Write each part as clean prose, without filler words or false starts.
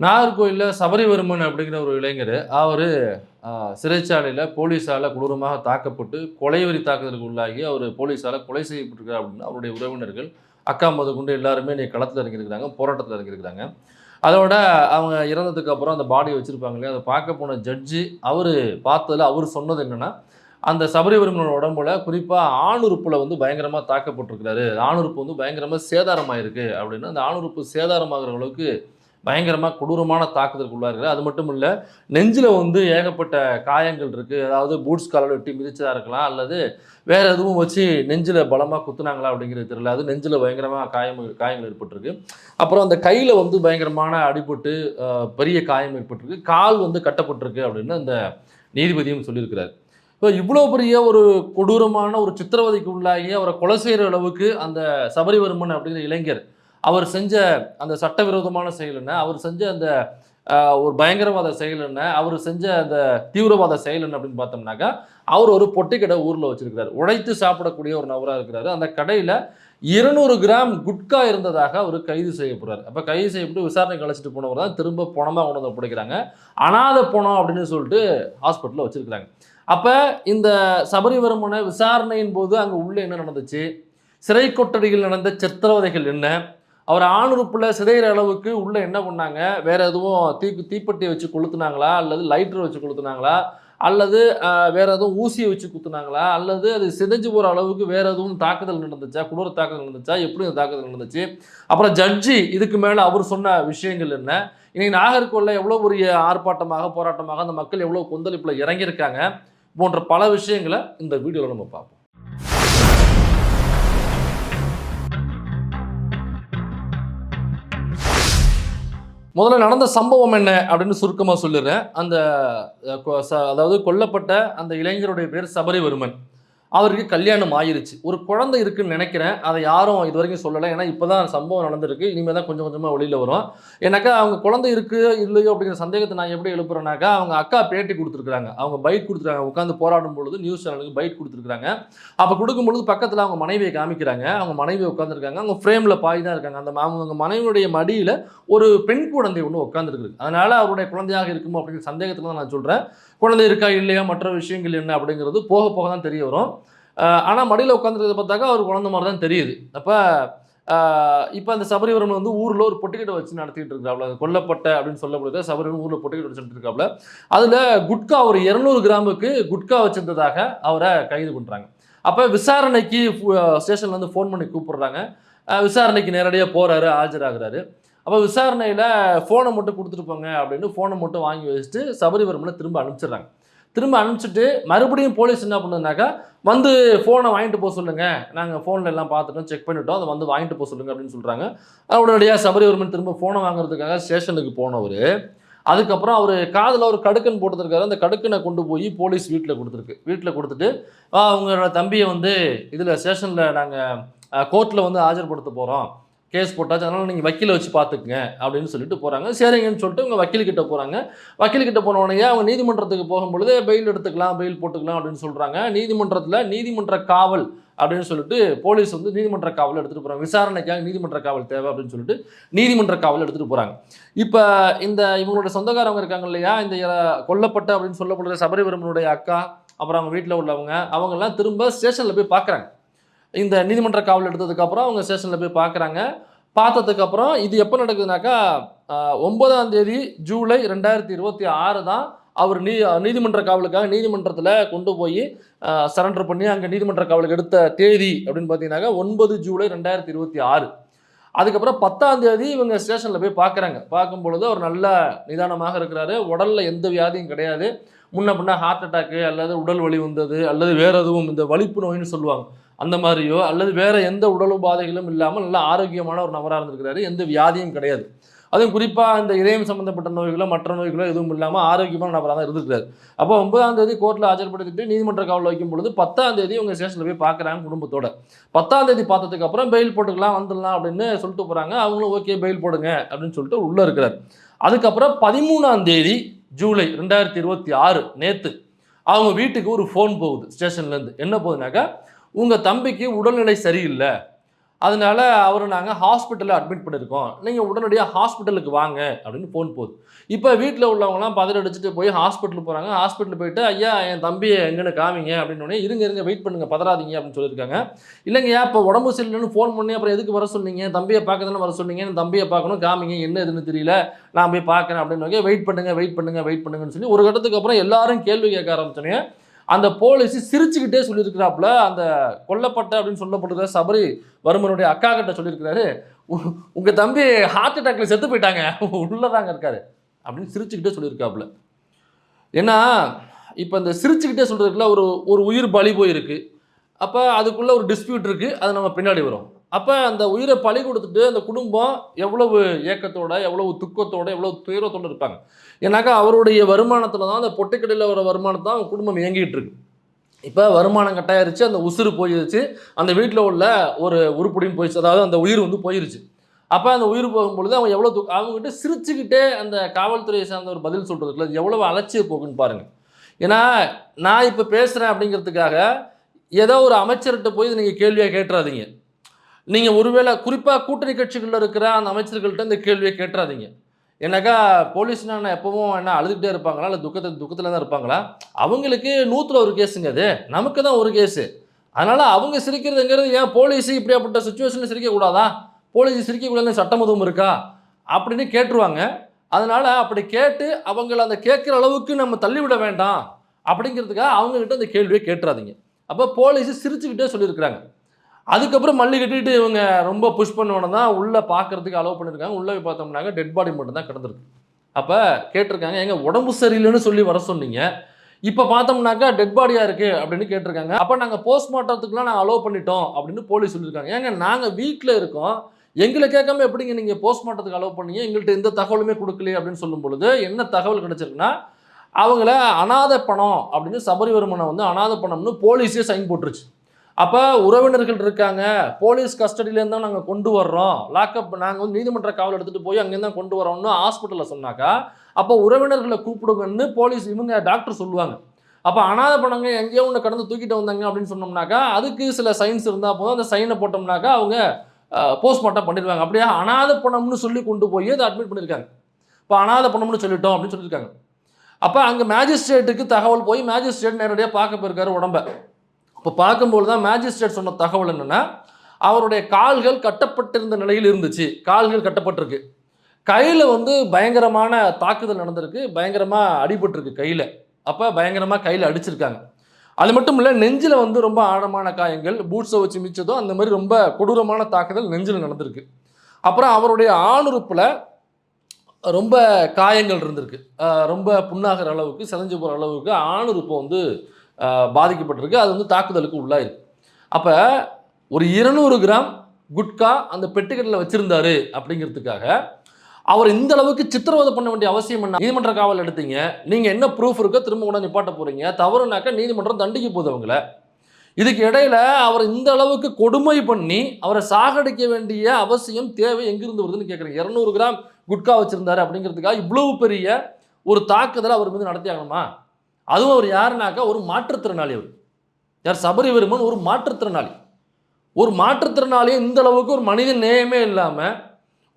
நாகர்கோயிலில் சபரிவர்மன் அப்படிங்கிற ஒரு இளைஞர் அவர் சிறைச்சாலையில் போலீஸால் கொடூரமாக தாக்கப்பட்டு கொலைவெறி தாக்குதலுக்கு உள்ளாகி அவர் போலீஸால் கொலை செய்யப்பட்டிருக்கார் அப்படின்னு அவருடைய உறவினர்கள் அக்கா முதற்கொண்டு எல்லாருமே நீ களத்தில் இறங்கியிருக்கிறாங்க, போராட்டத்தில் இறங்கியிருக்கிறாங்க. அதோட அவங்க இறந்ததுக்கு அப்புறம் அந்த பாடியை வச்சுருப்பாங்க இல்லையா, அதை பார்க்க போன ஜட்ஜி அவர் பார்த்ததில் அவர் சொன்னது என்னென்னா, அந்த சபரிவர்மனோட உடம்புல குறிப்பாக ஆணுறுப்பில் வந்து பயங்கரமாக தாக்கப்பட்டிருக்கிறாரு, ஆணுறுப்பு வந்து பயங்கரமாக சேதாரமாயிருக்கு அப்படின்னு. அந்த ஆணுறுப்பு சேதாரமாகிற அளவுக்கு பயங்கரமா கொடூரமான தாக்குதலுக்கு உள்ளார்கள். அது மட்டும் இல்ல, நெஞ்சில வந்து ஏகப்பட்ட காயங்கள் இருக்கு. அதாவது பூட்ஸ் காலால வெட்டி மிதிச்சதா இருக்கலாம். அல்லது வேற எதுவும் வச்சு நெஞ்சில பலமா குத்துனாங்களா அப்படிங்கிறது தெரியல. அது நெஞ்சில பயங்கரமா காயங்கள் ஏற்பட்டிருக்கு. அப்புறம் அந்த கையில வந்து பயங்கரமான அடிபட்டு பெரிய காயம் ஏற்பட்டிருக்கு. கால் வந்து கட்டப்பட்டிருக்கு அப்படின்னு அந்த நீதிபதியும் சொல்லியிருக்கிறார். இப்போ இவ்வளோ பெரிய ஒரு கொடூரமான ஒரு சித்திரவதைக்கு உள்ளாகி அவரை கொலை செய்கிற அளவுக்கு அந்த சபரிவர்மன் அப்படிங்கிற இளைஞர் அவர் செஞ்ச அந்த சட்டவிரோதமான செயல் என்ன, அவர் செஞ்ச அந்த ஒரு பயங்கரவாத செயல் என்ன, அவர் செஞ்ச அந்த தீவிரவாத செயல் என்ன அப்படின்னு பார்த்தோம்னாக்கா, அவர் ஒரு பொட்டி கடை ஊரில் வச்சிருக்கிறார். உழைத்து சாப்பிடக்கூடிய ஒரு நபராக இருக்கிறாரு. அந்த கடையில் 200 கிராம் குட்கா இருந்ததாக அவர் கைது செய்யப்படுறார். அப்போ கைது செய்யப்பட்டு விசாரணைக்கு அழைச்சிட்டு போனவர் தான் திரும்ப பணமாக கொண்டு வந்து ஒப்படைக்கிறாங்க. அனாதை பணம் அப்படின்னு சொல்லிட்டு ஹாஸ்பிட்டலில் வச்சிருக்கிறாங்க. அப்போ இந்த சபரிவர்மனை விசாரணையின் போது அங்கே உள்ள என்ன நடந்துச்சு, சிறை கொட்டடியில் நடந்த சித்திரவதைகள் என்ன, அவர் ஆணுறுப்புல சிதைகிற அளவுக்கு உள்ள என்ன பண்ணாங்க, வேற எதுவும் தீப்பெட்டியை வச்சு கொளுத்துனாங்களா, அல்லது லைட்டர் வச்சு கொளுத்துனாங்களா, அல்லது வேற எதுவும் ஊசியை வச்சு குத்துனாங்களா, அல்லது அது சிதைஞ்சு போகிற அளவுக்கு வேற எதுவும் தாக்குதல் நடந்துச்சா, கொடூர தாக்குதல் நடந்துச்சா, எப்படி அந்த தாக்குதல் நடந்துச்சு. அப்புறம் ஜட்ஜி இதுக்கு மேலே அவர் சொன்ன விஷயங்கள் என்ன, இன்னைக்கு நாகர்கோவிலில் எவ்வளோ பெரிய ஆர்ப்பாட்டமாக போராட்டமாக அந்த மக்கள் எவ்வளோ கொந்தளிப்பில் இறங்கியிருக்காங்க போன்ற பல விஷயங்களை இந்த வீடியோவில் நம்ம பார்ப்போம். முதல்ல நடந்த சம்பவம் என்ன அப்படின்னு சுருக்கமாக சொல்லிடுறேன். அந்த அதாவது கொல்லப்பட்ட அந்த இளைஞருடைய பேர் சபரிவர்மன். அவருக்கு கல்யாணம் ஆயிருச்சு. ஒரு குழந்தை இருக்குன்னு நினைக்கிறேன். அதை யாரும் இதுவரைக்கும் சொல்லலை. ஏன்னா இப்போ தான் சம்பவம் நடந்திருக்கு. இனிமேல் தான் கொஞ்சம் கொஞ்சமாக வெளியில் வரும். ஏன்னாக்கா அவங்க குழந்தை இருக்கு இல்லையோ அப்படிங்கிற சந்தேகத்தை நான் எப்படி எழுப்புறேன்னாக்கா, அவங்க அக்கா பேட்டி கொடுத்துருக்காங்க. அவங்க பைட் கொடுத்துருக்காங்க. உட்காந்து போராடும் பொழுது நியூஸ் சேனலுக்கு பைட் கொடுத்துருக்காங்க. அப்போ கொடுக்கும்பொழுது பக்கத்தில் அவங்க மனைவியை காமிக்கிறாங்க. அவங்க மனைவி உட்காந்துருக்காங்க. அவங்க ஃப்ரேமில் பாய் தான் இருக்காங்க. அவங்க மனைவியுடைய மடியில் ஒரு பெண் குழந்தை ஒன்று உட்காந்துருக்கு. அதனால அவருடைய குழந்தையாக இருக்குமோ அப்படிங்கிற சந்தேகத்தில் தான் நான் சொல்கிறேன். குழந்தை இருக்கா இல்லையா, மற்ற விஷயங்கள் என்ன அப்படிங்கிறது போக போக தான் தெரிய வரும். ஆனால் மடியில் உட்காந்துருக்கிறத பார்த்தாக்கா அவர் குழந்தை மாதிரி தான் தெரியுது. அப்போ இப்போ அந்த சபரிவர்மன் வந்து ஊரில் ஒரு பொட்டிக்கடை வச்சு நடத்திட்டு இருக்காப்ல. கொல்லப்பட்ட அப்படின்னு சொல்லப்படுற சபரிவர்மன் ஊரில் பொட்டிக்கடை வச்சுட்டு இருக்காப்ல. அதில் குட்கா ஒரு 200 கிராமுக்கு குட்கா வச்சிருந்ததாக அவரை கைது பண்ணுறாங்க. அப்போ விசாரணைக்கு ஸ்டேஷன்லேருந்து ஃபோன் பண்ணி கூப்பிடுறாங்க. விசாரணைக்கு நேரடியாக போகிறாரு, ஆஜராகிறாரு. அப்போ விசாரணையில் ஃபோனை மட்டும் கொடுத்துட்டு போங்க அப்படின்னு ஃபோனை மட்டும் வாங்கி வச்சுட்டு சபரிவர்மனை திரும்ப அனுப்பிச்சிடுறாங்க. திரும்ப அனுப்பிச்சிட்டு மறுபடியும் போலீஸ் என்ன பண்ணுதுனாக்கா, வந்து ஃபோனை வாங்கிட்டு போக சொல்லுங்கள், நாங்கள் ஃபோனில் எல்லாம் பார்த்துட்டோம், செக் பண்ணிவிட்டோம், அதை வந்து வாங்கிட்டு போக சொல்லுங்கள் அப்படின்னு சொல்கிறாங்க. உடனடியாக சபரிவர்மன் திரும்ப ஃபோனை வாங்குறதுக்காக ஸ்டேஷனுக்கு போனவர், அதுக்கப்புறம் அவர் காதில் ஒரு கடுக்கன் போட்டுருக்காரு. அந்த கடுக்கனை கொண்டு போய் போலீஸ் வீட்டில் கொடுத்துருக்கு. வீட்டில் கொடுத்துட்டு அவங்களோட தம்பியை வந்து இதில் ஸ்டேஷனில் நாங்கள் கோர்ட்டில் வந்து ஆஜர்படுத்த போகிறோம், கேஸ் போட்டாச்சு, அதனால் நீங்கள் வக்கீலை வச்சு பார்த்துக்குங்க அப்படின்னு சொல்லிட்டு போகிறாங்க. சரிங்கன்னு சொல்லிட்டு அவங்க வக்கீல்கிட்ட போகிறாங்க. வக்கீல்கிட்ட போன உடனே அவங்க நீதிமன்றத்துக்கு போகும்பொழுது பெயில் எடுத்துக்கலாம், பெயில் போட்டுக்கலாம் அப்படின்னு சொல்கிறாங்க. நீதிமன்றத்தில் நீதிமன்ற காவல் அப்படின்னு சொல்லிட்டு போலீஸ் வந்து நீதிமன்ற காவல் எடுத்துகிட்டு போகிறாங்க. விசாரணைக்காக நீதிமன்ற காவல் தேவை அப்படின்னு சொல்லிட்டு நீதிமன்ற காவல் எடுத்துகிட்டு போகிறாங்க. இப்போ இந்த இவங்களோட சொந்தக்காரவங்க இருக்காங்க இல்லையா, இந்த கொல்லப்பட்ட அப்படின்னு சொல்லப்படுற சபரிவர்மனுடைய அக்கா, அப்புறம் அவங்க வீட்டில் உள்ளவங்க, அவங்கெல்லாம் திரும்ப ஸ்டேஷனில் போய் பார்க்குறாங்க. இந்த நீதிமன்ற காவல் எடுத்ததுக்கப்புறம் அவங்க ஸ்டேஷனில் போய் பார்க்குறாங்க. பார்த்ததுக்கப்புறம் இது எப்போ நடக்குதுனாக்கா, 9ஆம் தேதி ஜூலை 2026 தான் அவர் நீதிமன்ற காவலுக்காக நீதிமன்றத்தில் கொண்டு போய் சரண்டர் பண்ணி அங்கே நீதிமன்ற காவலுக்கு எடுத்த தேதி அப்படின்னு பார்த்தீங்கன்னாக்கா 9 ஜூலை 2026. அதுக்கப்புறம் 10ஆம் தேதி இவங்க ஸ்டேஷனில் போய் பார்க்குறாங்க. பார்க்கும்பொழுது அவர் நல்ல நிதானமாக இருக்கிறாரு. உடலில் எந்த வியாதியும் கிடையாது. முன்ன பின்ன ஹார்ட் அட்டாக்கு அல்லது உடல் வலி வந்தது அல்லது வேறு எதுவும் இந்த வலிப்பு நோயின்னு சொல்லுவாங்க, அந்த மாதிரியோ அல்லது வேறு எந்த உடல் உபாதைகளும் இல்லாமல் நல்ல ஆரோக்கியமான ஒரு நபராக இருந்திருக்கிறாரு. எந்த வியாதியும் கிடையாது. அதுவும் குறிப்பாக இந்த இதயம் சம்மந்தப்பட்ட நோய்களோ மற்ற நோய்களோ எதுவும் இல்லாமல் ஆரோக்கியமான நபராக தான் இருந்திருக்கிறார். அப்போ 9ஆம் தேதி கோர்ட்டில் ஆஜர்படுத்திட்டு நீதிமன்ற காவலில் வைக்கும் பொழுது 10ஆம் தேதி உங்கள் ஸ்டேஷனில் போய் பார்க்குறாங்க குடும்பத்தோட. 10ஆம் தேதி பார்த்ததுக்கு அப்புறம் பெயில் போட்டுக்கலாம், வந்துடலாம் அப்படின்னு சொல்லிட்டு போகிறாங்க. அவங்களும் ஓகே பெயில் போடுங்க அப்படின்னு சொல்லிட்டு உள்ளே இருக்கிறார். அதுக்கப்புறம் 13ஆம் தேதி ஜூலை 2026 நேற்று அவங்க வீட்டுக்கு ஒரு ஃபோன் போகுது ஸ்டேஷன்லேருந்து. என்ன போகுதுனாக்கா, உங்கள் தம்பிக்கு உடல்நிலை சரியில்லை, அதனால அவரை நாங்கள் ஹாஸ்பிட்டலில் அட்மிட் பண்ணியிருக்கோம், நீங்கள் உடனடியாக ஹாஸ்பிட்டலுக்கு வாங்க அப்படின்னு ஃபோன் போகுது. இப்போ வீட்டில் உள்ளவங்களாம் பதறி அடிச்சுட்டு போய் ஹாஸ்பிட்டல் போகிறாங்க. ஹாஸ்பிட்டல் போயிட்டு ஐயா என் தம்பியை எங்கன்னு காமிங்க அப்படின்னோடனே இருங்க வெயிட் பண்ணுங்க பதறாதீங்க அப்படின்னு சொல்லியிருக்காங்க. இல்லைங்கய்யா இப்போ உடம்பு சரியில்லைன்னு ஃபோன் பண்ணி அப்புறம் எதுக்கு வர சொன்னீங்க, தம்பியை பார்க்க தானே வர சொன்னீங்க, என் தம்பியை பார்க்கணும் காமிங்க என்ன எதுன்னு தெரியல நான் போய் பார்க்குறேன் அப்படின்னு வெயிட் பண்ணுங்கன்னு சொல்லி ஒரு கட்டத்துக்கு அப்புறம் எல்லாரும் கேள்வி கேட்க ஆரம்பிச்சோன்னே அந்த போலீஸ் சிரிச்சுக்கிட்டே சொல்லியிருக்கிறாப்புல, அந்த கொல்லப்பட்ட அப்படின்னு சொல்லப்படுற சபரி வர்மனுடைய அக்கா கிட்ட சொல்லியிருக்கிறாரு, உங்க தம்பி ஹார்ட் அட்டாக்ல செத்து போயிட்டாங்க, உள்ளதாங்க இருக்காரு அப்படின்னு சிரிச்சுக்கிட்டே சொல்லியிருக்காப்புல. ஏன்னா இப்போ இந்த சிரிச்சுக்கிட்டே சொல்றதுக்குள்ள ஒரு ஒரு உயிர் பலி போயிருக்கு. அப்போ அதுக்குள்ள ஒரு டிஸ்பியூட் இருக்கு, அது நம்ம பின்னாடி வரும். அப்போ அந்த உயிரை பலி கொடுத்துட்டு அந்த குடும்பம் எவ்வளவு ஏக்கத்தோட, எவ்வளவு துக்கத்தோட, எவ்வளவு துயரத்தோடு இருப்பாங்க. ஏன்னாக்கா அவருடைய வருமானத்தில் தான், அந்த பொட்டிக்கடையில் வர வருமானத்தை தான் அவங்க குடும்பம் இயங்கிட்டு இருக்கு. இப்போ வருமானம் கட்டாயிருச்சு, அந்த உசுறு போயிருச்சு, அந்த வீட்டில் உள்ள ஒரு உருப்படியும் போயிடுச்சு, அதாவது அந்த உயிர் வந்து போயிருச்சு. அப்போ அந்த உயிர் போகும்பொழுது அவங்க எவ்வளோ அவங்ககிட்ட சிரிச்சுக்கிட்டே அந்த காவல்துறையை சார்ந்த ஒரு பதில் சொல்கிறதுக்குள்ள எவ்வளவு அலட்சிய போகுன்னு பாருங்கள். ஏன்னா நான் இப்போ பேசுகிறேன் அப்படிங்கிறதுக்காக ஏதோ ஒரு அமைச்சர்கிட்ட போய் நீங்கள் கேள்வியாக கேட்டுறாதீங்க. நீங்கள் ஒருவேளை குறிப்பாக கூட்டணி கட்சிகளில் இருக்கிற அந்த அமைச்சர்கள்ட்ட இந்த கேள்வியை கேட்டுறாதீங்க. ஏன்னாக்கா போலீஸ்னா எப்பவும் என்ன அழுதுகிட்டே இருப்பாங்களா, இல்லை துக்கத்தில் தான் இருப்பாங்களா? அவங்களுக்கு 100ல் ஒரு கேஸுங்க, அது நமக்கு தான் ஒரு கேஸு. அதனால் அவங்க சிரிக்கிறதுங்கிறது ஏன் போலீஸு இப்படியாப்பட்ட சுச்சுவேஷனில் சிரிக்கக்கூடாதா, போலீஸ் சிரிக்கக்கூடாதுன்னு சட்டம் எதுவும் இருக்கா அப்படின்னு கேட்டுருவாங்க. அதனால் அப்படி கேட்டு அவங்கள அந்த கேட்குற அளவுக்கு நம்ம தள்ளிவிட வேண்டாம் அப்படிங்கிறதுக்காக அவங்ககிட்ட அந்த கேள்வியை கேட்டுறாதீங்க. அப்போ போலீஸு சிரிச்சுக்கிட்டே சொல்லியிருக்கிறாங்க. அதுக்கப்புறம் மல்லி கட்டிட்டு இவங்க ரொம்ப புஷ் பண்ணோன்னு தான் உள்ளே பார்க்குறதுக்கு அலோவ் பண்ணியிருக்காங்க. உள்ளே போய் பார்த்தோம்னாக்க டெட் பாடி மட்டும் தான் கிடந்திருக்கு. அப்போ கேட்டிருக்காங்க, எங்க உடம்பு சரியில்லைன்னு சொல்லி வர சொன்னீங்க, இப்போ பார்த்தோம்னாக்கா டெட் பாடியாக இருக்குது அப்படின்னு கேட்டிருக்காங்க. அப்போ நாங்கள் போஸ்ட்மார்ட்டத்துக்குலாம் நாங்கள் அலோவ் பண்ணிட்டோம் அப்படின்னு போலீஸ் சொல்லியிருக்காங்க. ஏங்க நாங்கள் வீட்டில் இருக்கோம், எங்களை கேட்காம எப்படிங்க நீங்கள் போஸ்ட்மார்ட்டத்துக்கு அலோவ் பண்ணீங்க, எங்கள்கிட்ட எந்த தகவலுமே கொடுக்கலையே அப்படின்னு சொல்லும் பொழுது என்ன தகவல் கிடைச்சிருக்குன்னா, அவங்கள அனாத பணம் அப்படின்னு சபரிவர்மனை வந்து அனாத பணம்னு போலீஸே சைன் போட்டுருச்சு. அப்போ உறவினர்கள் இருக்காங்க, போலீஸ் கஸ்டடியிலேருந்து தான் நாங்கள் கொண்டு வர்றோம், லாக்அப் நாங்கள் வந்து நீதிமன்ற காவல் எடுத்துகிட்டு போய் அங்கேருந்து தான் கொண்டு வரோம்னு ஹாஸ்பிட்டலில் சொன்னாக்கா, அப்போ உறவினர்களை கூப்பிடுங்கன்னு போலீஸ் இவங்க டாக்டர் சொல்லுவாங்க. அப்போ அனாத பணங்க எங்கேயோ ஒன்று கடந்து தூக்கிட்டு வந்தாங்க அப்படின்னு சொன்னோம்னாக்கா அதுக்கு சில சைன்ஸ் இருந்தால் போதும், அந்த சைனை போட்டோம்னாக்கா அவங்க போஸ்ட்மார்ட்டம் பண்ணிடுவாங்க. அப்படியே அனாத பணம்னு சொல்லி கொண்டு போய் அதை அட்மிட் பண்ணியிருக்காங்க. இப்போ அனாத பணம்னு சொல்லிட்டோம் அப்படின்னு சொல்லியிருக்காங்க. அப்போ அங்கே மேஜிஸ்ட்ரேட்டுக்கு தகவல் போய் மேஜிஸ்ட்ரேட் நேரடியாக பார்க்க போயிருக்காரு உடம்பை. இப்போ பார்க்கும்போது தான் மேஜிஸ்ட்ரேட் சொன்ன தகவல் என்னென்னா, அவருடைய கால்கள் கட்டப்பட்டிருந்த நிலையில் இருந்துச்சு, கால்கள் கட்டப்பட்டிருக்கு, கையில் வந்து பயங்கரமான தாக்குதல் நடந்திருக்கு, பயங்கரமாக அடிபட்டிருக்கு கையில். அப்போ பயங்கரமாக கையில் அடிச்சிருக்காங்க. அது மட்டும் இல்லை, நெஞ்சில் வந்து ரொம்ப ஆழமான காயங்கள், பூட்ஸை வச்சு மிச்சதோ அந்த மாதிரி ரொம்ப கொடூரமான தாக்குதல் நெஞ்சில் நடந்திருக்கு. அப்புறம் அவருடைய ஆணுறுப்பில் ரொம்ப காயங்கள் இருந்திருக்கு, ரொம்ப புண்ணாகிற அளவுக்கு, செதஞ்சு போகிற அளவுக்கு ஆணுறுப்பு வந்து பாதிக்கப்பட்டிருக்கு, அது வந்து தாக்குதலுக்கு உள்ளாயிருக்கு. அப்போ ஒரு 200 கிராம் குட்கா அந்த பெட்டிக்கட்டில் வச்சுருந்தாரு அப்படிங்கிறதுக்காக அவர் இந்த அளவுக்கு சித்திரவதை பண்ண வேண்டிய அவசியம் என்ன? நீதிமன்ற காவல் எடுத்தீங்க, நீங்கள் என்ன ப்ரூஃப் இருக்கோ திரும்ப கூட நிப்பாட்ட போகிறீங்க, தவறுனாக்கா நீதிமன்றம் தண்டிக்க போகுது அவங்கள. இதுக்கு இடையில அவர் இந்த அளவுக்கு கொடுமை பண்ணி அவரை சாகடிக்க வேண்டிய அவசியம் தேவை எங்கிருந்து வருதுன்னு கேட்குறேன். 200 கிராம் குட்கா வச்சுருந்தாரு அப்படிங்கிறதுக்காக இவ்வளவு பெரிய ஒரு தாக்குதலை அவர் மீது நடத்தி ஆகணுமா? அதுவும் அவர் யாருனாக்கா ஒரு மாற்றுத்திறனாளி. அவர் யார்? சபரிவர்மன் ஒரு மாற்றுத்திறனாளி. ஒரு மாற்றுத்திறனாளியை இந்த அளவுக்கு ஒரு மனித நேயமே இல்லாமல்,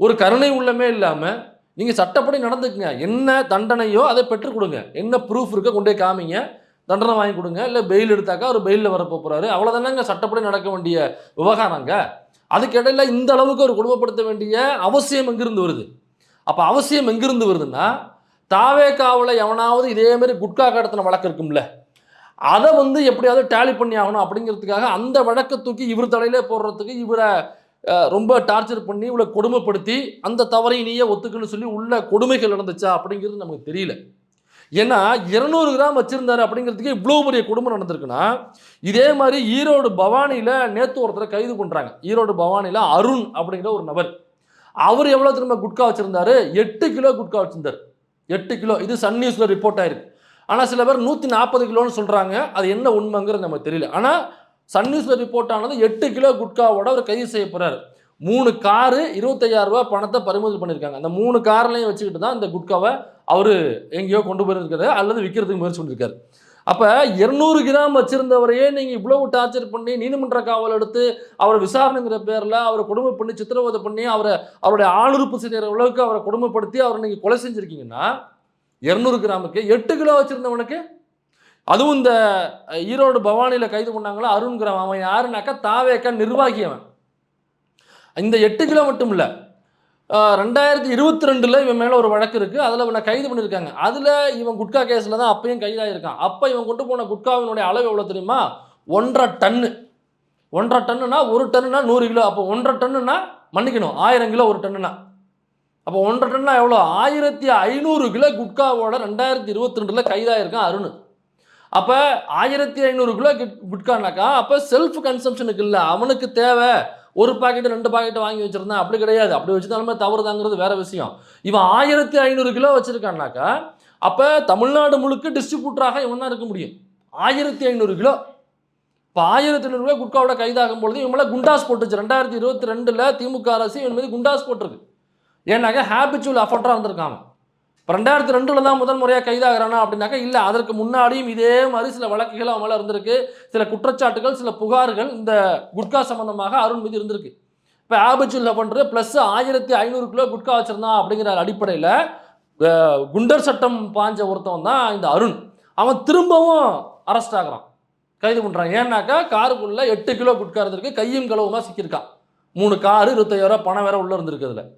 ஒரு கருணை உள்ளமே இல்லாமல் நீங்கள் சட்டப்படி நடந்துக்குங்க, என்ன தண்டனையோ அதை பெற்றுக் கொடுங்க, என்ன ப்ரூஃப் இருக்க கொண்டே காமிங்க, தண்டனை வாங்கி கொடுங்க, இல்லை பெயில் எடுத்தாக்கா அவர் பெயிலில் வரப்போ போகிறாரு, அவ்வளோதானங்க சட்டப்படி நடக்க வேண்டிய விவகாரங்க. அதுக்கு இடையில இந்த அளவுக்கு ஒரு குடும்பப்படுத்த வேண்டிய அவசியம் எங்கிருந்து வருது? அப்போ அவசியம் எங்கிருந்து வருதுன்னா, தாவேகாவில் எவனாவது இதே மாதிரி குட்கா கடத்தின வழக்கு இருக்கும்ல, அதை வந்து எப்படியாவது டேலி பண்ணி ஆகணும் அப்படிங்கிறதுக்காக அந்த வழக்கை தூக்கி இவர் தலையிலே போடுறதுக்கு இவரை ரொம்ப டார்ச்சர் பண்ணி இவளை கொடுமைப்படுத்தி அந்த தவறை நீயே ஒத்துக்குன்னு சொல்லி உள்ள கொடுமைகள் நடந்துச்சா அப்படிங்கிறது நமக்கு தெரியல. ஏன்னா 200 கிராம் வச்சிருந்தாரு அப்படிங்கிறதுக்கு இவ்வளோ பெரிய கொடுமை நடந்திருக்குன்னா, இதே மாதிரி ஈரோடு பவானியில் நேற்று ஒருத்தரை கைது பண்ணுறாங்க. ஈரோடு பவானியில் அருண் அப்படிங்கிற ஒரு நபர், அவர் எவ்வளோ திரும்ப குட்கா வச்சிருந்தாரு? 8 கிலோ குட்கா வச்சிருந்தார். 8 கிலோ. இது சன் நியூஸில் ரிப்போர்ட் ஆயிருக்கு. ஆனால் சில பேர் 140 கிலோன்னு சொல்கிறாங்க, அது என்ன உண்மைங்கிறது நமக்கு தெரியல. ஆனால் சன் நியூஸில் ரிப்போர்ட் ஆனது 8 கிலோ குட்காவோட அவர் கைது செய்ய போகிறார். 3 காரு 25,000 ரூபா பணத்தை பறிமுதல் பண்ணியிருக்காங்க. அந்த 3 கார்லையும் வச்சுக்கிட்டு தான் இந்த குட்காவை அவர் எங்கேயோ கொண்டு போயிருக்காரு அல்லது விற்கிறதுக்கு முயற்சி பண்ணியிருக்காரு. அப்ப 200 கிராம் வச்சிருந்தவரையே நீங்க இவ்வளவு டார்ச்சர் பண்ணி நீதிமன்ற காவல் எடுத்து அவரை விசாரணைங்கிற பேர்ல அவரை கொடுமை பண்ணி சித்திரவதை பண்ணி அவருடைய ஆணுறுப்பு சிதைற அளவுக்கு அவரை கொடுமைப்படுத்தி அவரை நீங்க கொலை செஞ்சிருக்கீங்கன்னா 200 கிராமுக்கு 8 கிலோ வச்சிருந்தவனுக்கு, அதுவும் இந்த ஈரோடு பவானியில கைது பண்ணாங்களா அருண் கிராம், அவன் யாருனாக்கா தாவேக்கா நிர்வாகி. அவன் இந்த 8 கிலோ மட்டும் இல்லை, 2022 இவன் மேலே ஒரு வழக்கு இருக்குது, அதில் இவனை கைது பண்ணியிருக்காங்க. அதில் இவன் குட்கா கேஸில் தான் அப்பையும் கைதாகிருக்கான். அப்போ இவன் கொண்டு போன குட்காவினுடைய அளவு எவ்வளோ தெரியுமா? 1.5 டன்னு. 1.5 டன்னுனா 1 டன்னுனா 100 கிலோ. அப்போ 1.5 டன்னுனா மன்னிக்கணும் 1000 கிலோ 1 டன்னுனா. அப்போ 1.5 டன்னுனா எவ்வளோ? 1500 கிலோ குட்காவோட 2022 கைதாகிருக்கான் அருண். அப்போ 1500 கிலோ குட்கானாக்கா அப்போ செல்ஃப் கன்சம்ஷனுக்கு இல்லை, அவனுக்கு தேவை ஒரு பாக்கெட்டு 2 பாக்கெட்டு வாங்கி வச்சிருந்தான். அப்படி கிடையாது. அப்படி வச்சுதாலுமே தவறு தாங்கிறது வேற விஷயம். இவன் 1500 கிலோ வச்சிருக்கான்னாக்கா அப்போ தமிழ்நாடு முழுக்க டிஸ்ட்ரிபியூட்டராக இவன் தான் இருக்க முடியும். 1500 கிலோ. இப்போ 1500 கிலோ குட்காவோட கைதாகும் பொழுது இவன் மேலே குண்டாஸ் போட்டுச்சு. 2022 திமுக அரசு இவன் மீது குண்டாஸ் போட்டிருக்கு. ஏன்னாக்கா ஹேபிச்சுவல் அஃபெண்டராக இருந்திருக்காங்க. இப்போ 2002 தான் முதல் முறையாக கைதாகிறானா அப்படின்னாக்கா இல்லை, அதற்கு முன்னாடியும் இதே மாதிரி சில வழக்குகள் அவன் மேலே இருந்திருக்கு, சில குற்றச்சாட்டுகள், சில புகார்கள் இந்த குட்கா சம்பந்தமாக அருண் மீது இருந்திருக்கு. இப்போ habitual offender plus 1500 kilo gutka வச்சிருந்தான் அப்படிங்கிற அடிப்படையில் குண்டர் சட்டம் பாஞ்ச ஒருத்தவன் தான் இந்த அருண். அவன் திரும்பவும் அரெஸ்ட் ஆகிறான், கைது பண்ணுறான். ஏன்னாக்கா காருக்குள்ளே 8 கிலோ குட்கா இருந்திருக்கு, கையும் களவுமா சிக்கியிருக்கான். 3 காரு 25,000 ரூபா பணம் வேற உள்ளே இருந்திருக்கு. அதில்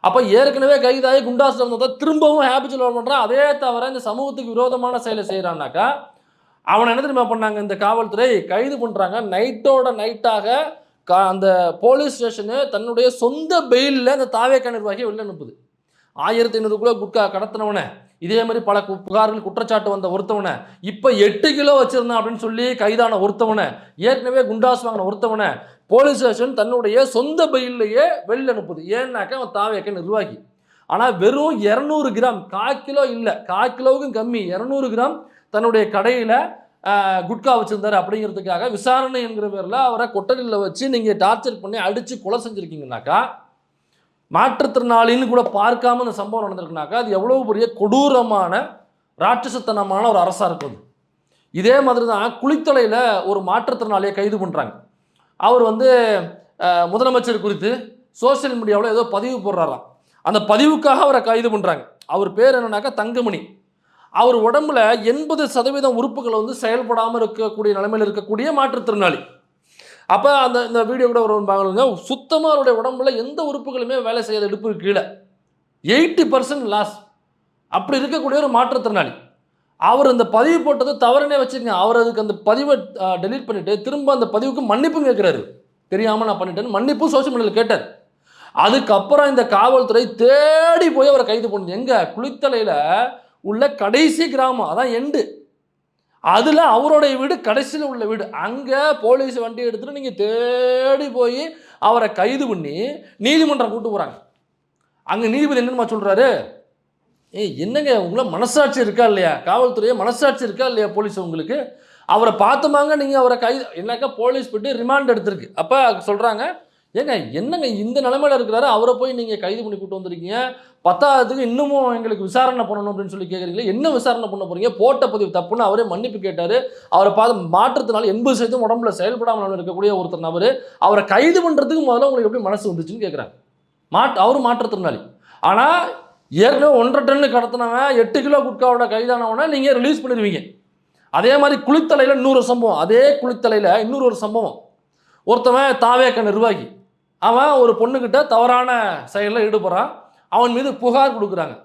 அப்போ ஏற்கனவே கைதாகி குண்டாஸ் இருந்ததை திரும்பவும் ஹேபிச்சுவல் பண்ணுறான். அதே தவிர இந்த சமூகத்துக்கு விரோதமான செயலை செய்கிறான்னாக்கா அவனை என்ன தெரியுமா பண்ணாங்க இந்த காவல்துறை? கைது பண்ணுறாங்க. நைட்டோட நைட்டாக அந்த போலீஸ் ஸ்டேஷனு தன்னுடைய சொந்த பெயிலில் அந்த தாவேக்கா நிர்வாகியை வெளில அனுப்புது. 1500 கிலோ குட்கா கடத்தினவனை, இதே மாதிரி பல புகார்கள் குற்றச்சாட்டு வந்த ஒருத்தவனை, இப்போ 8 கிலோ வச்சிருந்தான் அப்படின்னு சொல்லி கைதான ஒருத்தவனை, ஏற்கனவே குண்டாஸ் வாங்கின ஒருத்தவனை போலீஸ் ஸ்டேஷன் தன்னுடைய சொந்த பெயிலையே வெளியில் அனுப்புது. ஏன்னாக்கா அவன் தாவேக்கா நிர்வாகி. ஆனால் வெறும் 200 கிராம், 1/4 கிலோ இல்லை, 1/4 கிலோவுக்கும் கம்மி, 200 கிராம் தன்னுடைய கடையில் குட்கா வச்சுருந்தார் அப்படிங்கிறதுக்காக விசாரணை என்கிற பேரில் அவரை கொட்டடியில் வச்சு நீங்கள் டார்ச்சர் பண்ணி அடித்து கொலை செஞ்சுருக்கீங்கனாக்கா, மாற்றுத்திறனாளின்னு கூட பார்க்காம இந்த சம்பவம் நடந்திருக்குனாக்கா அது எவ்வளோ பெரிய கொடூரமான ராட்சசத்தனமான ஒரு அரசாக இருக்குது. இதே மாதிரி தான் குளித்தலையில் ஒரு மாற்றுத்திறனாளியை கைது பண்ணுறாங்க. அவர் முதலமைச்சர் குறித்து சோசியல் மீடியாவில் ஏதோ பதிவு போடுறாராம். அந்த பதிவுக்காக அவரை கைது பண்ணுறாங்க. அவர் பேர் என்னன்னாக்கா தங்கமணி. அவர் உடம்புல 80% உறுப்புகள் செயல்படாமல் இருக்கக்கூடிய நிலைமையில் இருக்கக்கூடிய மாற்றுத்திறனாளி. அப்போ இந்த வீடியோ கூட ஒரு பாருங்க, சுத்தமாக அவருடைய உடம்புல எந்த உறுப்புகளுமே வேலை செய்யாத, இடுப்பு கீழே 80% லாஸ். அப்படி இருக்கக்கூடிய ஒரு மாற்றுத்திறனாளி. அவர் அந்த பதிவு போட்டது தவறுனே வச்சுக்கங்க. அவர் அதுக்கு அந்த பதிவை டெலீட் பண்ணிவிட்டு திரும்ப அந்த பதிவுக்கு மன்னிப்பும் கேட்குறாரு. தெரியாமல் நான் பண்ணிட்டேன்னு மன்னிப்பும் சோசியல் மீடியாவில் கேட்டார். அதுக்கப்புறம் இந்த காவல்துறை தேடி போய் அவரை கைது பண்ணுது. எங்கே? குளித்தலையில் உள்ள கடைசி கிராமம், அதான் எண்டு. அதில் அவருடைய வீடு கடைசியில் உள்ள வீடு. அங்கே போலீஸ் வண்டி எடுத்துகிட்டு நீங்கள் தேடி போய் அவரை கைது பண்ணி நீதிமன்றம் கூட்டு போகிறாங்க. அங்கே நீதிபதி என்னமா சொல்கிறாரு? என்னங்க உங்களை மனசாட்சி இருக்கா இல்லையா? காவல்துறையை மனசாட்சி இருக்கா இல்லையா போலீஸ் உங்களுக்கு? அவரை பார்த்துமாங்க நீங்கள் அவரை கைது என்னக்கா போலீஸ் போய்ட்டு ரிமாண்ட் எடுத்திருக்கு. அப்போ சொல்கிறாங்க, ஏங்க என்னங்க இந்த நிலைமையில் இருக்கிறாரு, அவரை போய் நீங்கள் கைது பண்ணி கூட்டு வந்திருக்கீங்க, 10ஆவதுக்கு இன்னமும் எங்களுக்கு விசாரணை பண்ணணும் அப்படின்னு சொல்லி கேட்குறீங்களே, என்ன விசாரணை பண்ண போகிறீங்க? போட்ட பதிவு தப்புன்னு அவரே மன்னிப்பு கேட்டார். அவரை பார்த்து மாற்றத்தினால 80% உடம்புல செயல்படாமல் இருக்கக்கூடிய ஒருத்தர் நபர், அவரை கைது பண்ணுறதுக்கு முதல்ல உங்களுக்கு எப்படி மனசு வந்துச்சுன்னு கேட்குறாங்க. அவரும் மாற்றத்தினாலி. ஆனால் ஏற்கனவே 1.5 டன்னு கடத்தினவன் 8 கிலோ குட்காவோட கைதானவனை நீங்கள் ரிலீஸ் பண்ணிடுவீங்க. அதே மாதிரி குளித்தலையில் இன்னொரு சம்பவம், அதே குளித்தலையில் இன்னொரு ஒரு சம்பவம். ஒருத்தவன் தாவேக்கா நிர்வாகி, அவன் ஒரு பொண்ணுக்கிட்ட தவறான செயலில் ஈடுபடுறான். அவன் மீது புகார் கொடுக்குறாங்க.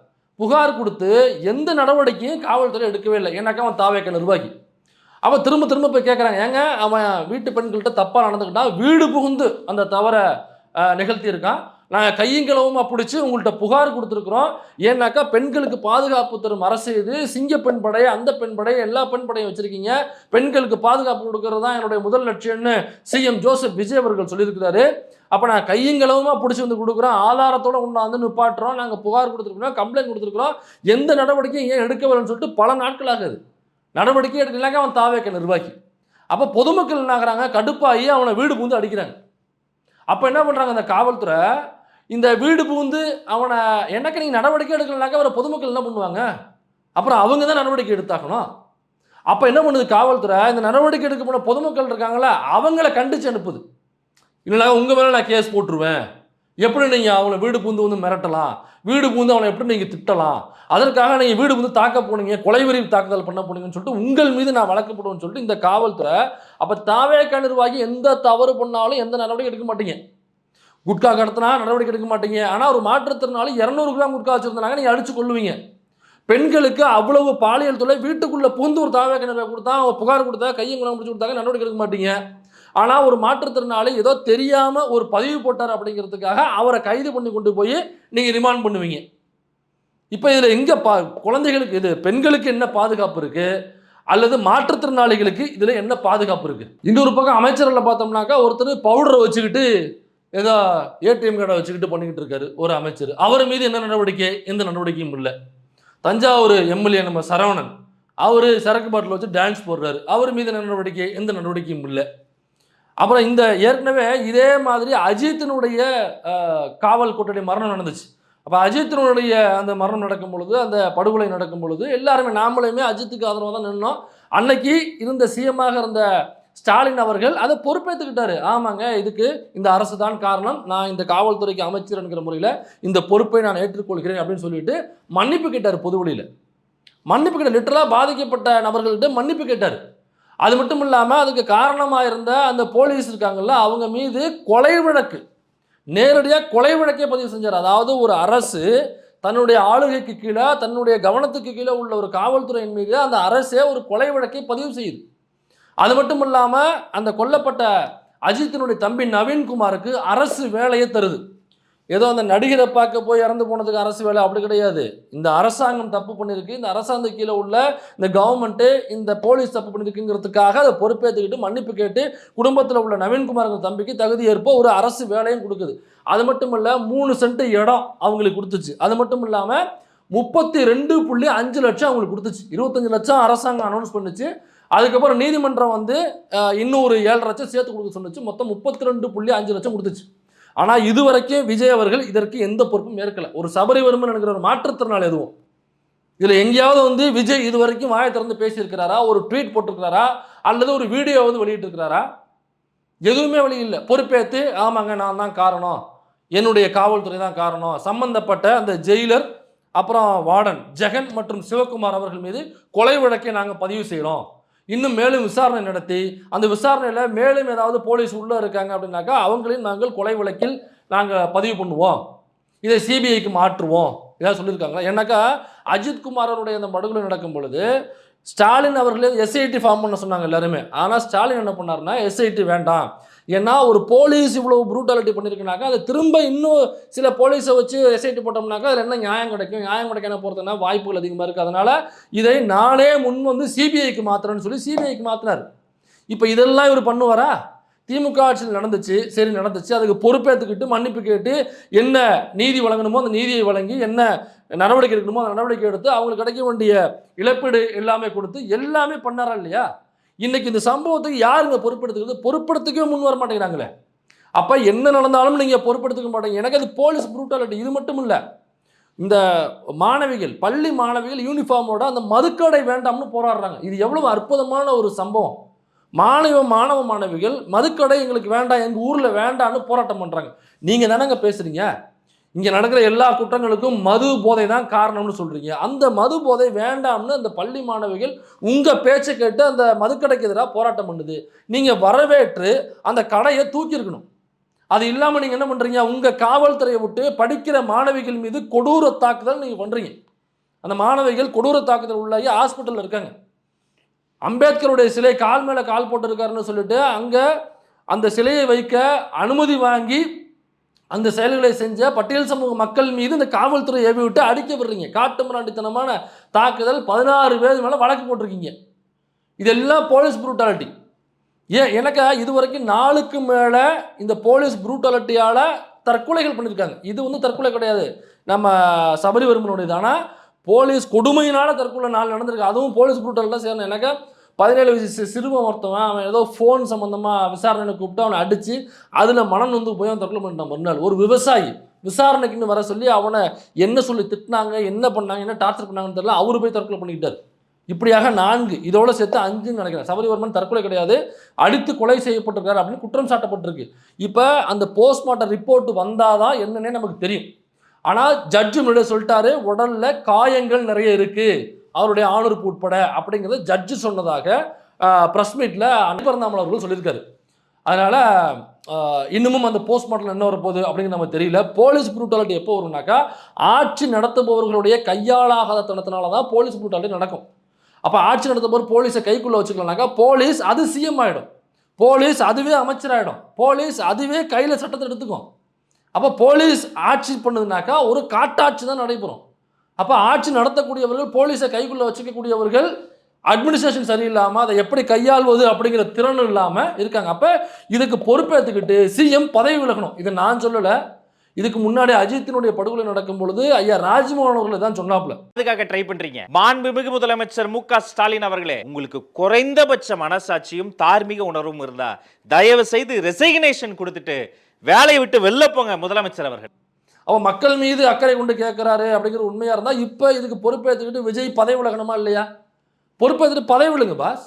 புகார் கொடுத்து எந்த நடவடிக்கையும் காவல்துறை எடுக்கவே இல்லை. ஏன்னாக்கா அவன் தாவேக்கா நிர்வாகி. அவன் திரும்ப திரும்ப போய் கேட்குறாங்க, ஏங்க அவன் வீட்டு பெண்கள்கிட்ட தப்பாக நடந்துக்கிட்டான், வீடு புகுந்து அந்த தவறை நிகழ்த்தியிருக்கான், நாங்கள் கையங்களவுமா பிடிச்சி உங்கள்கிட்ட புகார் கொடுத்துருக்குறோம். ஏன்னாக்கா பெண்களுக்கு பாதுகாப்பு தரும் அரசு இது, சிங்க பெண் படை, அந்த பெண் படை, எல்லா பெண் படையும் வச்சுருக்கீங்க, பெண்களுக்கு பாதுகாப்பு கொடுக்கறது தான் என்னுடைய முதல் லட்சியம்னு சிஎம் ஜோசப் விஜய் அவர்கள் சொல்லியிருக்கிறாரு. அப்போ நான் கையங்களவுமா பிடிச்சி கொடுக்குறோம், ஆதாரத்தோடு நிப்பாட்டுறோம், நாங்கள் புகார் கொடுத்துருக்குறோம், கம்ப்ளைண்ட் கொடுத்துருக்குறோம், எந்த நடவடிக்கையும் ஏன் எடுக்கவில்லைன்னு சொல்லிட்டு பல நாட்கள் ஆகுது. நடவடிக்கை எடுக்கலாங்க அவன் தாவேக்கா நிர்வாகி. அப்போ பொதுமக்கள் என்ன ஆகிறாங்க, கடுப்பாகி அவனை வீடு புகுந்து அடிக்கிறாங்க. அப்போ என்ன பண்ணுறாங்க அந்த காவல்துறை, இந்த வீடு புகுந்து அவனை என்னக்க நீங்கள் நடவடிக்கை எடுக்கலனாக்கா அவரை பொதுமக்கள் என்ன பண்ணுவாங்க? அப்புறம் அவங்க தான் நடவடிக்கை எடுத்தாகணும். அப்போ என்ன பண்ணுது காவல்துறை, இந்த நடவடிக்கை எடுக்க போன பொதுமக்கள் இருக்காங்களா அவங்கள கண்டிச்சு அனுப்புது. இல்லைனா உங்கள் மேலே நான் கேஸ் போட்டுருவேன், எப்படி நீங்கள் அவங்கள வீடு பூந்து வந்து மிரட்டலாம், வீடு பூந்து அவனை எப்படி நீங்கள் திட்டலாம், அதற்காக நீங்கள் வீடு பூந்து தாக்க போனீங்க, கொலைவெறி தாக்குதல் பண்ண போனீங்கன்னு சொல்லிட்டு உங்கள் மீது நான் வழக்கு போடுவேன்னு சொல்லிட்டு இந்த காவல்துறை. அப்போ தாவேக நிர்வாகி எந்த தவறு பண்ணாலும் எந்த நடவடிக்கை எடுக்க மாட்டீங்க. குட்கா கடத்தினா நடவடிக்கை எடுக்க மாட்டீங்க. ஆனால் ஒரு மாற்றுத்திறனாளி 200 கிராம் குட்கா வச்சுருந்தாங்க, நீங்கள் அடித்து கொள்ளுவீங்க. பெண்களுக்கு அவ்வளவு பாலியல் தொல்லை, வீட்டுக்குள்ளே பூந்து ஒரு தாவேக நிர்வாகி கொடுத்தா, புகார் கொடுத்தா, கையங்குளம் முடிச்சு கொடுத்தாங்க, நடவடிக்கை எடுக்க மாட்டீங்க. ஆனால் ஒரு மாற்றுத்திறனாளி ஏதோ தெரியாமல் ஒரு பதிவு போட்டார் அப்படிங்கிறதுக்காக அவரை கைது பண்ணி கொண்டு போய் நீங்கள் ரிமாண்ட் பண்ணுவீங்க. இப்போ இதில் எங்கே குழந்தைகளுக்கு இது பெண்களுக்கு என்ன பாதுகாப்பு இருக்குது, அல்லது மாற்றுத்திறனாளிகளுக்கு இதில் என்ன பாதுகாப்பு இருக்குது? இன்னொரு பக்கம் அமைச்சரில் பார்த்தோம்னாக்கா ஒருத்தர் பவுடரை வச்சுக்கிட்டு ஏதோ ஏடிஎம் கார்டை வச்சுக்கிட்டு பண்ணிக்கிட்டு இருக்காரு ஒரு அமைச்சர். அவர் மீது என்ன நடவடிக்கை? எந்த நடவடிக்கையும் இல்லை. தஞ்சாவூர் எம்எல்ஏ நம்ம சரவணன், அவர் சரக்கு பாட்டில் வச்சு டான்ஸ் போடுறாரு, அவர் மீது என்ன நடவடிக்கை? எந்த நடவடிக்கையும் இல்லை. அப்புறம் இந்த ஏற்கனவே இதே மாதிரி அஜித்தினுடைய காவல் கொட்டடி மரணம் நடந்துச்சு. அப்போ அஜித்தினுடைய அந்த மரணம் நடக்கும் பொழுது, அந்த படுகொலை நடக்கும் பொழுது எல்லாருமே நாமளுமே அஜித்துக்கு ஆதரவாக தான் நின்னோம். அன்னைக்கு இருந்த சிஎம்மாக இருந்த ஸ்டாலின் அவர்கள் அதை பொறுப்பேற்றுக்கிட்டாரு. ஆமாங்க, இதுக்கு இந்த அரசு தான் காரணம், நான் இந்த காவல்துறைக்கு அமைச்சர் என்கிற முறையில் இந்த பொறுப்பை நான் ஏற்றுக்கொள்கிறேன் அப்படின்னு சொல்லிட்டு மன்னிப்பு கேட்டார். பொதுவெளியில் மன்னிப்பு கேட்டார். லிட்டரலாக பாதிக்கப்பட்ட நபர்கள்கிட்ட மன்னிப்பு கேட்டார். அது மட்டும் இல்லாமல் அதுக்கு காரணமாக இருந்த அந்த போலீஸ் இருக்காங்கல்ல, அவங்க மீது கொலை வழக்கு, நேரடியாக கொலை வழக்கே பதிவு செஞ்சார். அதாவது ஒரு அரசு தன்னுடைய ஆளுகைக்கு கீழே, தன்னுடைய கவனத்துக்கு கீழே உள்ள ஒரு காவல்துறையின் மீது அந்த அரசே ஒரு கொலை வழக்கை பதிவு செய்யுது. அது மட்டும் இல்லாமல் அந்த கொல்லப்பட்ட அஜித்தினுடைய தம்பி நவீன்குமாருக்கு அரசு வேலையை தருது. ஏதோ அந்த நடிகரை பார்க்க போய் இறந்து போனதுக்கு அரசு வேலை அப்படி கிடையாது. இந்த அரசாங்கம் தப்பு பண்ணியிருக்கு, இந்த அரசாங்கம் கீழே உள்ள இந்த கவர்மெண்ட்டு இந்த போலீஸ் தப்பு பண்ணியிருக்குங்கிறதுக்காக அதை பொறுப்பேற்றுக்கிட்டு மன்னிப்பு கேட்டு குடும்பத்தில் உள்ள நவீன்குமார் தம்பிக்கு தகுதி ஏற்ப ஒரு அரசு வேலையும் கொடுக்குது. அது மட்டும் இல்லை, 3 சென்ட் இடம் அவங்களுக்கு கொடுத்துச்சு. அது மட்டும் இல்லாமல் 32.5 லட்சம் அவங்களுக்கு கொடுத்துச்சு. 25 லட்சம் அரசாங்கம் அனௌன்ஸ் பண்ணிச்சு. அதுக்கப்புறம் நீதிமன்றம் வந்து இன்னொரு 7 லட்சம் சேர்த்து கொடுக்க சொன்னிச்சு. மொத்தம் 32.5 லட்சம் கொடுத்துச்சு. ஆனால் இதுவரைக்கும் விஜய் அவர்கள் இதற்கு எந்த பொறுப்பும் ஏற்கலை. ஒரு சபரிவர்மன் என்கிற ஒரு மாற்றுத்திறனாளி எதுவும் இதில் எங்கேயாவது வந்து விஜய் இது வரைக்கும் வாயை திறந்து பேசியிருக்கிறாரா, ஒரு ட்வீட் போட்டிருக்கிறாரா, அல்லது ஒரு வீடியோ வந்து வெளியிட்டிருக்கிறாரா? எதுவுமே வழி இல்லை. பொறுப்பேற்று ஆமாங்க நான் தான் காரணம், என்னுடைய காவல்துறை தான் காரணம், சம்பந்தப்பட்ட அந்த ஜெயிலர் அப்புறம் வார்டன் ஜெகன் மற்றும் சிவகுமார் அவர்கள் மீது கொலை வழக்கை நாங்கள் பதிவு செய்கிறோம், இன்னும் மேலும் விசாரணை நடத்தி அந்த விசாரணையில் மேலும் ஏதாவது போலீஸ் உள்ளே இருக்காங்க அப்படின்னாக்கா அவங்களையும் நாங்கள் கொலை வழக்கில் நாங்கள் பதிவு பண்ணுவோம், இதை சிபிஐக்கு மாற்றுவோம் இதாக சொல்லியிருக்காங்களா? ஏன்னாக்கா அஜித்குமார் அவருடைய அந்த படுகொலை நடக்கும் பொழுது ஸ்டாலின் அவர்களே எஸ்ஐடி ஃபார்ம் பண்ண சொன்னாங்க எல்லாருமே. ஆனால் ஸ்டாலின் என்ன பண்ணார்னா எஸ்ஐடி வேண்டாம், ஏன்னா ஒரு போலீஸ் இவ்வளோ ப்ரூட்டாலிட்டி பண்ணியிருக்குனாக்கா அதை திரும்ப இன்னும் சில போலீஸை வச்சு எஸ்ஐடி போட்டோம்னாக்கா அதில் என்ன நியாயம் கிடைக்கும், நியாயம் கிடைக்காம போகிறதுனா வாய்ப்புகள் அதிகமாக இருக்குது, அதனால் இதை நானே முன் வந்து சிபிஐக்கு மாற்றுறேன்னு சொல்லி சிபிஐக்கு மாற்றினார். இப்போ இதெல்லாம் இவர் பண்ணுவாரா? திமுக ஆட்சியில் நடந்துச்சு, சரி நடந்துச்சு, அதுக்கு பொறுப்பேற்றுக்கிட்டு மன்னிப்பு கேட்டு என்ன நீதி வழங்கணுமோ அந்த நீதியை வழங்கி, என்ன நடவடிக்கை எடுக்கணுமோ அந்த நடவடிக்கை எடுத்து அவங்களுக்கு கிடைக்க வேண்டிய இழப்பீடு எல்லாமே கொடுத்து எல்லாமே பண்ணாரா இல்லையா? இன்னைக்கு இந்த சம்பவத்துக்கு யாருங்க பொறுப்பெடுத்துக்கிறது? பொறுப்பெடுத்துக்கவே முன் வர மாட்டேங்கிறாங்களே. அப்போ என்ன நடந்தாலும் நீங்கள் பொறுப்பெடுத்துக்க மாட்டீங்க. எனக்கு அது போலீஸ் ப்ரூட்டாலிட்டி. இது மட்டும் இல்லை, இந்த மாணவிகள், பள்ளி மாணவிகள் யூனிஃபார்மோட அந்த மதுக்கடை வேண்டாம்னு போராடுறாங்க. இது எவ்வளவு அற்புதமான ஒரு சம்பவம். மாணவ மாணவிகள் மதுக்கடை எங்களுக்கு வேண்டாம், எங்கள் ஊரில் வேண்டான்னு போராட்டம் பண்ணுறாங்க. நீங்கள் தானங்க பேசுகிறீங்க, இங்கே நடக்கிற எல்லா குற்றங்களுக்கும் மது போதை தான் காரணம்னு சொல்கிறீங்க. அந்த மது போதை வேண்டாம்னு அந்த பள்ளி மாணவிகள் உங்கள் பேச்சை கேட்டு அந்த மதுக்கடைக்கு எதிராக போராட்டம் பண்ணுது. நீங்கள் வரவேற்று அந்த கடையை தூக்கியிருக்கணும். அது இல்லாமல் நீங்கள் என்ன பண்ணுறீங்க, உங்கள் காவல்துறையை விட்டு படிக்கிற மாணவிகள் மீது கொடூர தாக்குதல் நீங்கள் பண்ணுறீங்க. அந்த மாணவிகள் கொடூர தாக்குதல் உள்ளாகி ஹாஸ்பிட்டலில் இருக்காங்க. அம்பேத்கருடைய சிலை கால் மேலே கால் போட்டிருக்காருன்னு சொல்லிட்டு அங்கே அந்த சிலையை வைக்க அனுமதி வாங்கி அந்த செயல்களை செஞ்ச பட்டியல் சமூக மக்கள் மீது இந்த காவல்துறை ஏவி விட்டு அடிக்க விடுறீங்க. காட்டு மிராண்டித்தனமான தாக்குதல், 16 பேர் மேலே வழக்கு போட்டிருக்கீங்க. இதெல்லாம் போலீஸ் ப்ரூட்டாலிட்டி. எனக்கு இது வரைக்கும் 4க்கு மேலே இந்த போலீஸ் ப்ரூட்டாலிட்டியால் தற்கொலைகள் பண்ணியிருக்காங்க. இது வந்து தற்கொலை கிடையாது, நம்ம சபரிவர்மனுடைய தானே போலீஸ் கொடுமையினால் தற்கொலை 4 நடந்திருக்கு. அதுவும் போலீஸ் ப்ரூட்டாலிட்டி சேரணும். எனக்கு 17 வயசு சிறுவன் ஒருத்தவன், அவன் ஏதோ ஃபோன் சம்மந்தமாக விசாரணையை கூப்பிட்டு அவனை அடித்து அதில் மனம் வந்து போய் அவன் தற்கொலை பண்ணிட்டான். மறுநாள் ஒரு விவசாயி விசாரணைக்குன்னு வர சொல்லி அவனை என்ன சொல்லி திட்டினாங்க, என்ன பண்ணாங்க, என்ன டார்ச்சர் பண்ணாங்கன்னு தெரியல, அவரு போய் தற்கொலை பண்ணிக்கிட்டார். இப்படியாக 4 இதோட சேர்த்து 5ன்னு நினைக்கிறேன். சபரிவர்மன் தற்கொலை கிடையாது, அடித்து கொலை செய்யப்பட்டிருக்காரு அப்படின்னு குற்றம் சாட்டப்பட்டிருக்கு. இப்போ அந்த போஸ்ட்மார்ட்டம் ரிப்போர்ட் வந்தாதான் என்னன்னே நமக்கு தெரியும். ஆனால் ஜட்ஜு முன்னாடி சொல்லிட்டாரு, உடல்ல காயங்கள் நிறைய இருக்கு அவருடைய ஆணுறுப்பு உட்பட அப்படிங்கிறத ஜட்ஜு சொன்னதாக ப்ரெஸ் மீட்டில் அன்பரந்தாமல் அவர்கள் சொல்லியிருக்காரு. அதனால இன்னமும் அந்த போஸ்ட்மார்ட்டம் என்ன வரப்போகுது அப்படிங்கிறது நமக்கு தெரியல. போலீஸ் ப்ரூட்டாலிட்டி எப்போ வரும்னாக்கா ஆட்சி நடத்துபவர்களுடைய கையாளாகாத தனத்தினால தான் போலீஸ் ப்ரூட்டாலிட்டி நடக்கும். அப்போ ஆட்சி நடத்துபவர் போலீஸை கைக்குள்ளே வச்சுக்கலனாக்கா போலீஸ் அது சிஎம் ஆகிடும், போலீஸ் அதுவே அமைச்சராகிடும், போலீஸ் அதுவே கையில் சட்டத்தை எடுத்துக்கும். அப்போ போலீஸ் ஆட்சி பண்ணுதுனாக்கா ஒரு காட்டாட்சி தான் நடைபெறும். அப்போ ஆட்சி நடத்தக்கூடியவர்கள், போலீஸை கைக்குள்ளே வச்சுக்கக்கூடியவர்கள் அட்மினிஸ்ட்ரேஷன் சரியில்லாமல் அதை எப்படி கையாள்வது அப்படிங்கிற திறன் இல்லாமல் இருக்காங்க. அப்போ இதுக்கு பொறுப்பேற்றுக்கிட்டு சிஎம் பதவி விலகணும். இதை நான் சொல்லலை, இதுக்கு முன்னாடி அஜித்தினுடைய படுகொலை நடக்கும் பொழுது ஐயா ராஜ்மோகன் அவர்கள் தான் சொன்னாப்ல. அதுக்காக ட்ரை பண்றீங்க. மாண்புமிகு முதலமைச்சர் மு.க. ஸ்டாலின் அவர்களே, உங்களுக்கு குறைந்தபட்ச மனசாட்சியும் தார்மீக உணர்வும் இருந்தா தயவு செய்து ரெசிக்னேஷன் கொடுத்துட்டு வேலையை விட்டு வெளில போங்க முதலமைச்சர் அவர்கள். அவன் மக்கள் மீது அக்கறை கொண்டு கேட்கிறாரு அப்படிங்கிற உண்மையா இருந்தா இப்ப இதுக்கு பொறுப்பேற்றுக்கிட்டு விஜய் பதவி விலகணுமா இல்லையா? பொறுப்பேற்றுட்டு பதவி விழுங்க பாஸ்.